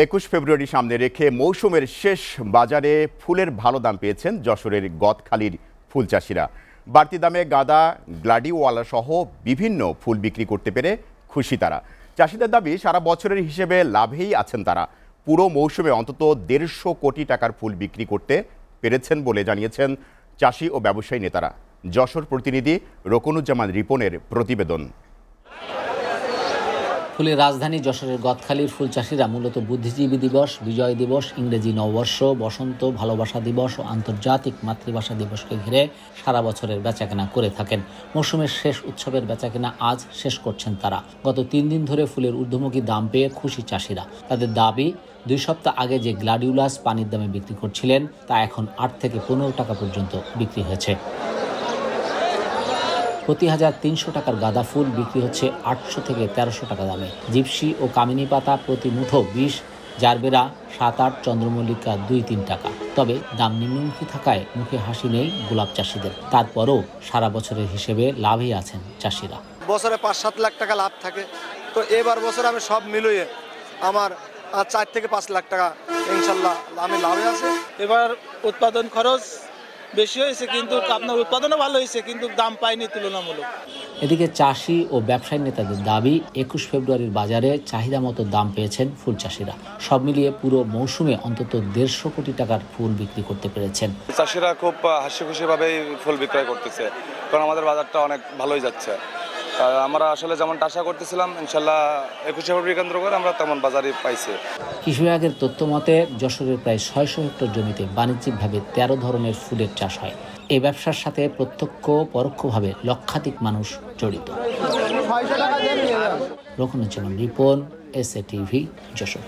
21 ফেব্রুয়ারি সামনে রেখে মৌসুমের শেষ বাজারে ফুলের ভালো দাম পেয়েছেন যশোরের গদখালির ফুল চাষিরা। বাড়তি দামে গাঁদা, গ্লাডিওয়ালা সহ বিভিন্ন ফুল বিক্রি করতে পেরে খুশি তারা। চাষিদের দাবি, সারা বছরের হিসেবে লাভেই আছেন তারা। পুরো মৌসুমে অন্তত 150 কোটি টাকার ফুল বিক্রি করতে পেরেছেন বলে জানিয়েছেন চাষি ও ব্যবসায়ী নেতারা। যশোর প্রতিনিধি রকনুজ্জামান রিপনের প্রতিবেদন। ফুলের রাজধানী যশোরের গদখালির ফুল চাষিরা মূলত বুদ্ধিজীবী দিবস, বিজয় দিবস, ইংরেজি নববর্ষ, বসন্ত, ভালোবাসা দিবস ও আন্তর্জাতিক মাতৃভাষা দিবসকে ঘিরে সারা বছরের বেচাকেনা করে থাকেন। মৌসুমের শেষ উৎসবের বেচাকেনা আজ শেষ করছেন তারা। গত 3 দিন ধরে ফুলের ঊর্ধ্বমুখী দাম পেয়ে খুশি চাষিরা। তাদের দাবি, 2 সপ্তাহ আগে যে গ্লাডিওলাস পানির দামে বিক্রি করছিলেন তা এখন 8 থেকে 15 টাকা পর্যন্ত বিক্রি হয়েছে। প্রতি 1300 টাকার গাঁদা ফুল বিক্রি হচ্ছে 800 থেকে 1300 টাকা দামে। জিপসি ও কামিনী পাতা প্রতি মুঠো 20, জারবেরা 7-8, চন্দ্রমল্লিকা 2-3 টাকা। তবে দাম নিম্নমুখী থাকায় মুখে হাসি নেই গোলাপ চাষিদের। তারপরও সারা বছরের হিসেবে লাভেই আছেন চাষিরা। বছরে 5-7 লাখ টাকা লাভ থাকে, তো এবার বছর আমি সব মিলিয়ে আমার 4 থেকে 5 লাখ টাকা ইনশাল্লাহ আমি লাভে আছে। এবার উৎপাদন খরচ বেশি হয়েছে, কিন্তু আপনার উৎপাদনও ভালো হয়েছে, কিন্তু দাম পাইনি তুলনামূলক। এদিকে চাষি ও ব্যবসায়ী নেতাদের দাবি, 21 ফেব্রুয়ারির বাজারে চাহিদা মতো দাম পেয়েছেন ফুল চাষিরা। সব মিলিয়ে পুরো মৌসুমে অন্তত 150 কোটি টাকার ফুল বিক্রি করতে পেরেছেন। চাষিরা খুব হাসি খুশিভাবেই ফুল বিক্রয় করতেছে, কারণ আমাদের বাজারটা অনেক ভালোই যাচ্ছে। আমরা আসলে যেমনটা আশা করতেছিলাম, ইনশাল্লাহ 21 ফেব্রুয়ারি কেন্দ্র করে আমরা তেমন বাজারই পাইছি। কৃষি বিভাগের তথ্য মতে যশোরের প্রায় 600 হেক্টর জমিতে বাণিজ্যিকভাবে 13 ধরনের ফুলের চাষ হয়। এই ব্যবসার সাথে প্রত্যক্ষ পরোক্ষভাবে লক্ষাধিক মানুষ জড়িত। Roknuzzaman Ripon, SA TV, Jessore.